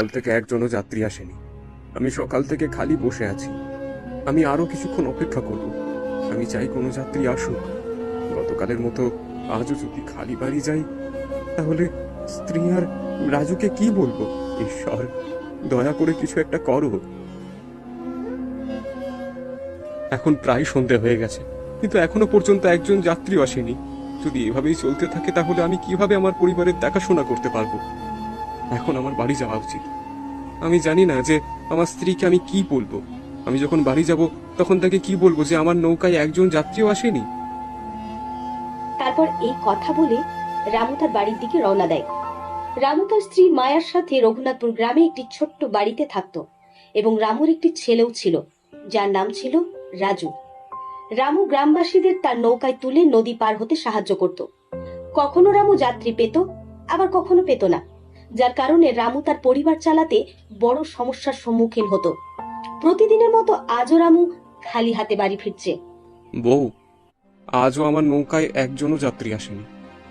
কাল থেকে একজনও যাত্রী আসেনি। আমি সকাল থেকে খালি বসে আছি। আমি আরো কিছুক্ষণ অপেক্ষা করব। আমি চাই কোনো যাত্রী আসুক। গতকালের মতো আজও যদি খালি বাড়ি যাই, তাহলে স্ত্রী আর রাজুকে কি বলবো? ঈশ্বর, দয়া করে কিছু একটা করো। এখন প্রায় সন্ধে হয়ে গেছে, কিন্তু এখনো পর্যন্ত একজন যাত্রীও আসেনি। যদি এভাবেই চলতে থাকে তাহলে আমি কিভাবে আমার পরিবারের দেখাশোনা করতে পারবো? এখন আমার বাড়ি যাওয়া উচিত। আমি জানি না যে আমার স্ত্রীকে আমি কি বলবো। আমি যখন বাড়ি যাব তখন তাকে কি বলবো যে আমার নৌকায় একজন যাত্রীও আসেনি? তারপর এই কথা বলে রামু তার বাড়ির দিকে রওনা দেয়। রামু তার স্ত্রী মায়ার সাথে রঘুনাথপুর গ্রামে একটি ছোট্ট বাড়িতে থাকতো এবং রামুর একটি ছেলেও ছিল, যার নাম ছিল রাজু। রামু গ্রামবাসীদের তার নৌকায় তুলে নদী পার হতে সাহায্য করত। কখনো রামু যাত্রী পেত, আবার কখনো পেত না, যার কারণে রামু তার পরিবার চালাতে বড় সমস্যার সম্মুখীন হতো। প্রতিদিনের মতো আজও রামু খালি হাতে বাড়ি ফিরছে। বউ, আজও আমার নৌকায় একজনও যাত্রী আসেনি।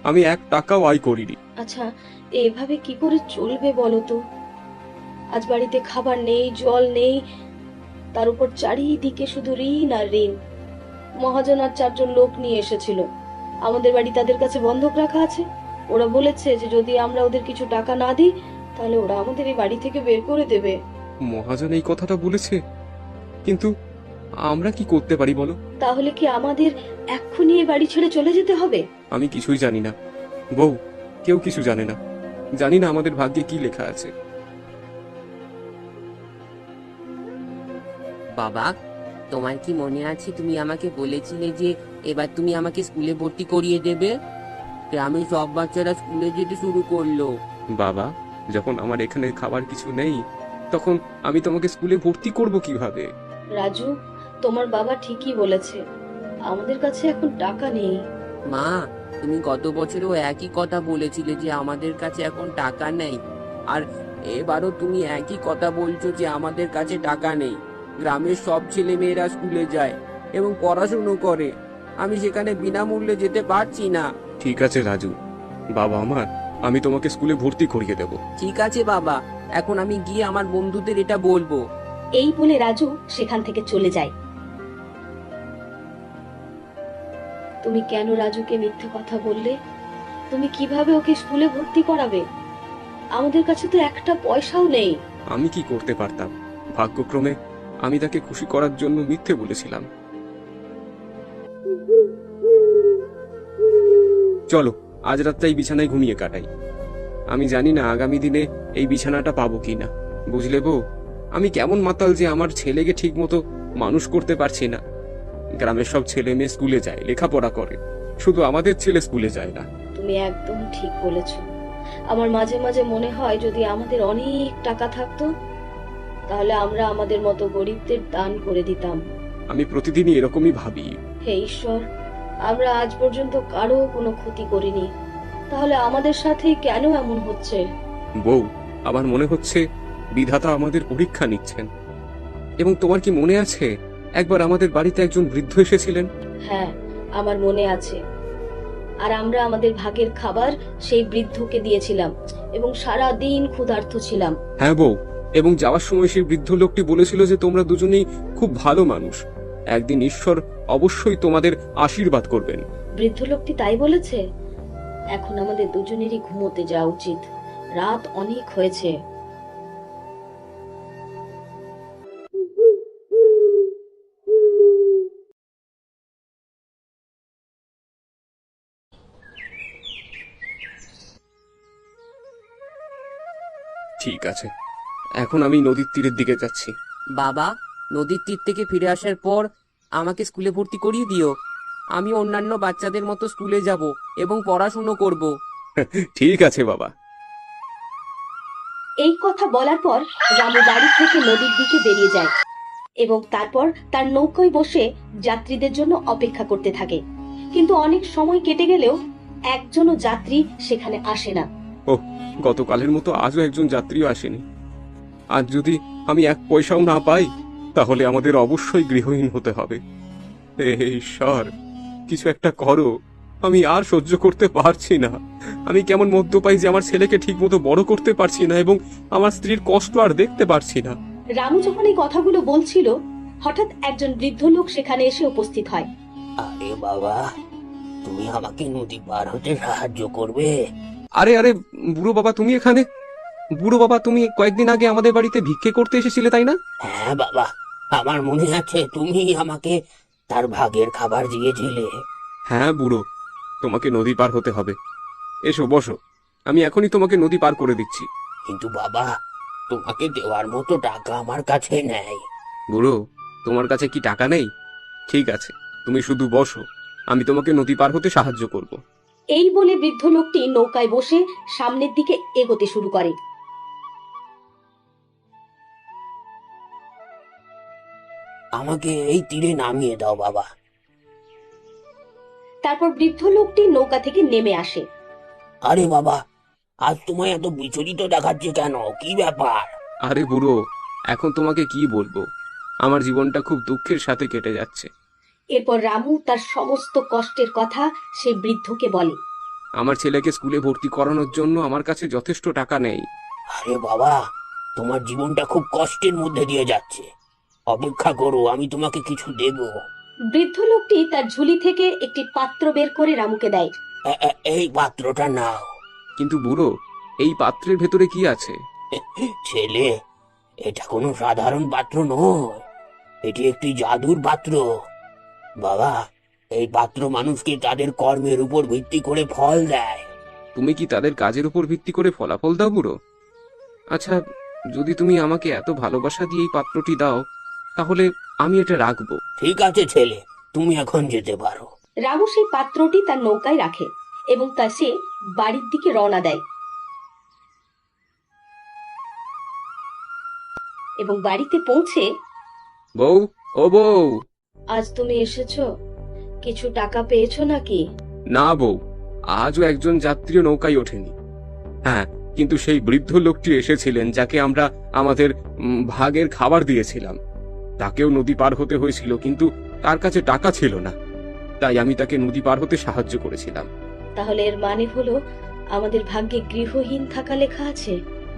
আমি 1 টাকাও আয় করিনি। আচ্ছা, এভাবে কি করে চলবে বলো তো? আজ বাড়িতে খাবার নেই, জল নেই, তার উপর চারিদিকে শুধু ঋণ আর ঋণ। মহাজন আর 4 জন লোক নিয়ে এসেছিল। আমাদের বাড়ি তাদের কাছে বন্ধক রাখা আছে। ওরা বলেছে যে যদি আমরা ওদের কিছু টাকা না দিই, তাহলে ওরা আমাদের এই বাড়ি থেকে বের করে দেবে। মহাজন এই কথাটা বলেছে, কিন্তু আমরা কি করতে পারি বলো? তাহলে কি আমাদের এক্ষুনি এই বাড়ি ছেড়ে চলে যেতে হবে? আমি কিছুই জানি না বউ, কেউ কিছু জানে না। জানি না আমাদের ভাগ্যে কি লেখা আছে। বাবা, তোমার কি মনে আছে তুমি আমাকে বলেছিলে যে এবার তুমি আমাকে স্কুলে ভর্তি করিয়ে দেবে? গ্রামের সব বাচ্চারা স্কুলে যেতে শুরু করলো। বাবা, যখন আমার এখানে খাবার কিছু নেই, তখন আমি তোমাকে স্কুলে ভর্তি করব কিভাবে? রাজু, তোমার বাবা ঠিকই বলেছে, আমাদের কাছে এখন টাকা নেই। মা, তুমি গত বছরও একই কথা বলেছিলে যে আমাদের কাছে এখন টাকা নেই, আর এবারও তুমি একই কথা বলছো যে আমাদের কাছে টাকা নেই। গ্রামের সব ছেলে মেয়েরা স্কুলে যায় এবং পড়াশুনো করে, আমি সেখানে বিনামূল্যে যেতে পারছি না। ঠিক আছে রাজু, বাবা আমার, আমি তোমাকে স্কুলে ভর্তি করিয়ে দেব। ঠিক আছে বাবা, এখন আমি গিয়ে আমার বন্ধুদের এটা বলবো। এই বলে রাজু সেখান থেকে চলে যায়। তুমি কেন রাজুকে মিথ্যে কথা বললে? তুমি কিভাবে ওকে স্কুলে ভর্তি করাবে? আমাদের কাছে তো একটা পয়সাও নেই। আমি কি করতে পারতাম? ভাগ্যক্রমে আমি তাকে খুশি করার জন্য মিথ্যে বলেছিলাম। চলো, আজ রাতটাই বিছানায় ঘুমিয়ে কাটাই। আমি জানি না আগামী দিনে এই বিছানাটা পাবো কিনা। বুঝলে বউ, আমি কেমন মাতাল যে আমার ছেলেকে ঠিক মতো মানুষ করতে পারছি না। গ্রামের সব ছেলে মেয়ে স্কুলে যায়, লেখাপড়া করে, শুধু আমাদের ছেলে স্কুলে যায় না। তুমি একদম ঠিক বলেছ। আমার মাঝে মাঝে মনে হয় যদি আমাদের অনেক টাকা থাকতো, তাহলে আমরা আমাদের মতো গরিবদের দান করে দিতাম। আমি প্রতিদিনই এরকমই ভাবি। হে ঈশ্বর, আমরা আজ পর্যন্ত কারো কোনো ক্ষতি করিনি, তাহলে আমাদের সাথে কেন এমন হচ্ছে? বউ, আমার মনে হচ্ছে বিধাতা আমাদের পরীক্ষা নিচ্ছেন। এবং তোমার কি মনে আছে একবার আমাদের বাড়িতে একজন বৃদ্ধ এসেছিলেন? হ্যাঁ, আমার মনে আছে। আর আমরা আমাদের ভাগের খাবার সেই বৃদ্ধকে দিয়েছিলাম এবং সারা দিন ক্ষুধার্ত ছিলাম। হ্যাঁ বউ, এবং যাওয়ার সময় সেই বৃদ্ধ লোকটি বলেছিল যে তোমরা দুজনেই খুব ভালো মানুষ, একদিন ঈশ্বর অবশ্যই তোমাদের আশীর্বাদ করবেন। বৃদ্ধ লোকটি তাই বলেছে? এখন আমাদের দুজনেরই ঘুমোতে যাওয়া উচিত, রাত অনেক হয়েছে। ঠিক আছে, এখন আমি নদীর তীরের দিকে যাচ্ছি। বাবা, নদীর তীর থেকে ফিরে আসার পর আমাকে স্কুলে ভর্তি করিয়ে দিও। আমি অন্যান্য বাচ্চাদের মতো স্কুলে যাব এবং পড়াশুনো করব। ঠিক আছে বাবা। এই কথা বলার পর রামু বাড়ি থেকে নদীর দিকে বেরিয়ে যায় এবং তারপর তার নৌকায় বসে যাত্রীদের জন্য অপেক্ষা করতে থাকে। কিন্তু অনেক সময় কেটে গেলেও একজনও যাত্রী সেখানে আসে না। ওহ, গতকালের মতো আজও একজন যাত্রীও আসেনি। আজ যদি আমি 1 পয়সাও না পাই, তাহলে আমাদের অবশ্যই গৃহহীন হতে হবে। হে ঈশ্বর, কিছু একটা করো। আমি আর সহ্য করতে পারছি না। আমি কেমন মধ্য পাই যে আমার ছেলেকে ঠিক মতো বড় করতে পারছি না এবং আমার স্ত্রীর কষ্ট আর দেখতে পারছি না। রামু যখন এই কথাগুলো বলছিল, হঠাৎ একজন বৃদ্ধ লোক সেখানে এসে উপস্থিত হয়। আরে বাবা, তুমি আমাকে নদী পার হতে সাহায্য করবে? আরে আরে, বুড়ো বাবা তুমি এখানে? বুড়ো বাবা, তুমি কয়েকদিন আগে আমাদের বাড়িতে ভিক্ষে করতে এসেছিলে তাই না? হ্যাঁ বাবা, আমার মনে আছে তুমি আমাকে তার ভাগের খাবার দিয়েছিলে। হ্যাঁ বুড়ো, তোমাকে নদী পার হতে হবে। এসো বসো, আমি এখনই তোমাকে নদী পার করে দিচ্ছি। কিন্তু বাবা, তোমাকে দেওয়ার মতো টাকা আমার কাছে নেই। বুড়ো, তোমার কাছে কি টাকা নেই? ঠিক আছে, তুমি শুধু বসো, আমি তোমাকে নদী পার হতে সাহায্য করব। এই বলে বৃদ্ধ লোকটি নৌকায় বসে সামনের দিকে এগোতে শুরু করে। আমাকে এই তীরে নামিয়ে দাও বাবা। তারপর বৃদ্ধ লোকটি নৌকা থেকে নেমে আসে। আরে বাবা, আজ তোমায় এত বিচলিত দেখাচ্ছে কেন? কি ব্যাপার? আরে বুড়ো, এখন তোমাকে কি বলবো, আমার জীবনটা খুব দুঃখের সাথে কেটে যাচ্ছে। এরপর রামু তার সমস্ত কষ্টের কথা সেই বৃদ্ধকে বলে। আমার ছেলেকে স্কুলে ভর্তি করানোর জন্য আমার কাছে যথেষ্ট টাকা নেই। আরে বাবা, তোমার জীবনটা খুব কষ্টের মধ্যে দিয়ে যাচ্ছে। অপেক্ষা করো, আমি তোমাকে কিছু দেব। বৃদ্ধ লোকটি তার ঝুলি থেকে একটি পাত্র বের করে রামুকে দেয়। এই পাত্রটা নাও। কিন্তু বুড়ো, এই পাত্রের ভেতরে কি আছে? ছেলে, এটা কোনো সাধারণ পাত্র নয়, এটি একটি জাদুর পাত্র। বাবা, এই পাত্র মানুষকে তাদের কর্মের উপর ভিত্তি করে ফল দেয়। তুমি কি তাদের কাজের উপর ভিত্তি করে ফলাফল দাও বুড়ো? আচ্ছা, যদি তুমি আমাকে এত ভালোবাসা দিয়ে এই পাত্রটি দাও, তাহলে আমি এটা রাখবো। ঠিক আছে ছেলে, তুমি এখন যেতে পারো। রামু সেই পাত্রটি তার নৌকায় রাখে এবং তা সে বাড়ির দিকে রওনা দেয়। এবং বাড়িতে পৌঁছে, বউ, ও বউ। আজ তুমি এসেছো? কিছু টাকা পেয়েছো নাকি? না বউ, আজও একজন যাত্রী নৌকায় ওঠেনি। হ্যাঁ, কিন্তু সেই বৃদ্ধ লোকটি এসেছিলেন যাকে আমরা আমাদের ভাগের খাবার দিয়েছিলাম। তাকেও নদী পার হতে হয়েছিল, কিন্তু তার কাছে টাকা ছিল না, তাই আমি তাকে নদী পার হতে সাহায্য করেছিলাম। তাহলে এর মানে হলো আমাদের ভাগ্যে গৃহহীন থাকা লেখা আছে।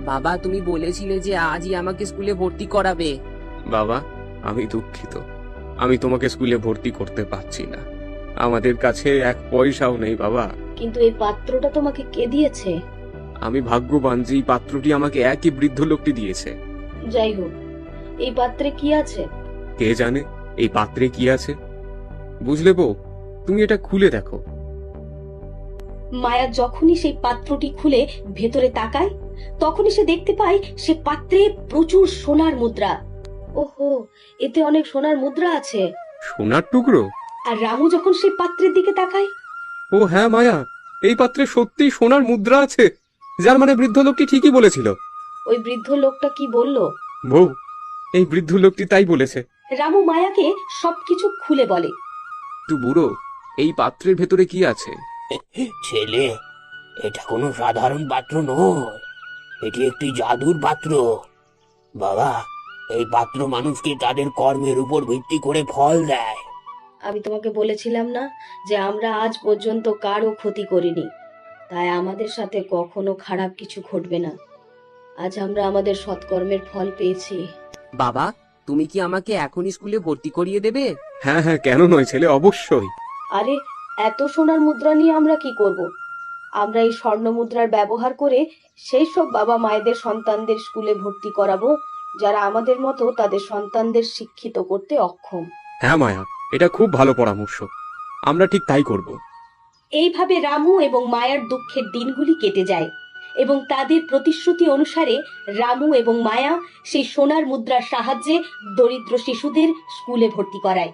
বাবা, তুমি বলেছিলে যে আজই আমাকে স্কুলে ভর্তি করাবে। বাবা, আমি দুঃখিত, আমি তোমাকে স্কুলে ভর্তি করতে পারছি না। আমাদের কাছে এক পয়সাও নেই বাবা। কিন্তু এই পাত্রটা তোমাকে কে দিয়েছে? আমি ভাগ্যবান যে এই পাত্রটি আমাকে একই বৃদ্ধ লোকটি দিয়েছে। যাই হোক, এই পাত্রে কি আছে? কে জানে এই পাত্রে কি আছে। বুঝলে বউ, তুমি এটা খুলে দেখো। মায়া যখনই সেই পাত্রটি খুলে ভেতরে তাকায়, তখনই সে দেখতে পায় সে পাত্রে প্রচুর সোনার মুদ্রা। ওহো, এতে অনেক সোনার মুদ্রা আছে। সোনার টুকরো? আর রামু যখন সেই পাত্রের দিকে তাকায়, ও হ্যাঁ মায়া, এই পাত্রে সত্যি সোনার মুদ্রা আছে, যার মানে বৃদ্ধ লোকটি ঠিকই বলেছিল। ওই বৃদ্ধ লোকটা কি বলল? বউ, এই বৃদ্ধ লোকটি তাই বলেছে। রামু মায়াকে সবকিছু খুলে বলে। তুই বুড়ো, এই পাত্রের ভেতরে কি আছে? ছেলে, এটা কোনো সাধারণ পাত্র নয়, এটি একটি জাদুর পাত্র। বাবা, এই পাত্র মানুষকে তাদের কর্মের উপর ভিত্তি করে ফল দেয়। আমি তোমাকে বলেছিলাম না যে আমরা আজ পর্যন্ত কারো ক্ষতি করিনি, তাই আমাদের সাথে কখনো খারাপ কিছু ঘটবে না। আজ আমরা আমাদের সৎকর্মের ফল পেয়েছি। বাবা, তুমি কি আমাকে এখনই স্কুলে ভর্তি করিয়ে দেবে? হ্যাঁ হ্যাঁ, কেন নয় ছেলে, অবশ্যই। আরে, এত সোনার মুদ্রা নিয়ে আমরা কি করব? আমরা এই স্বর্ণ মুদ্রার ব্যবহার করে সেই সব বাবা মায়েদের সন্তানদের স্কুলে ভর্তি করাবো যারা আমাদের মতো তাদের সন্তানদের শিক্ষিত করতে অক্ষম। হ্যাঁ মায়া, এটা খুব ভালো পরামর্শ, আমরা ঠিক তাই করব। এইভাবে রামু এবং মায়ার দুঃখের দিনগুলি কেটে যায় এবং তাদের প্রতিশ্রুতি অনুসারে রামু এবং মায়া সেই সোনার মুদ্রার সাহায্যে দরিদ্র শিশুদের স্কুলে ভর্তি করায়।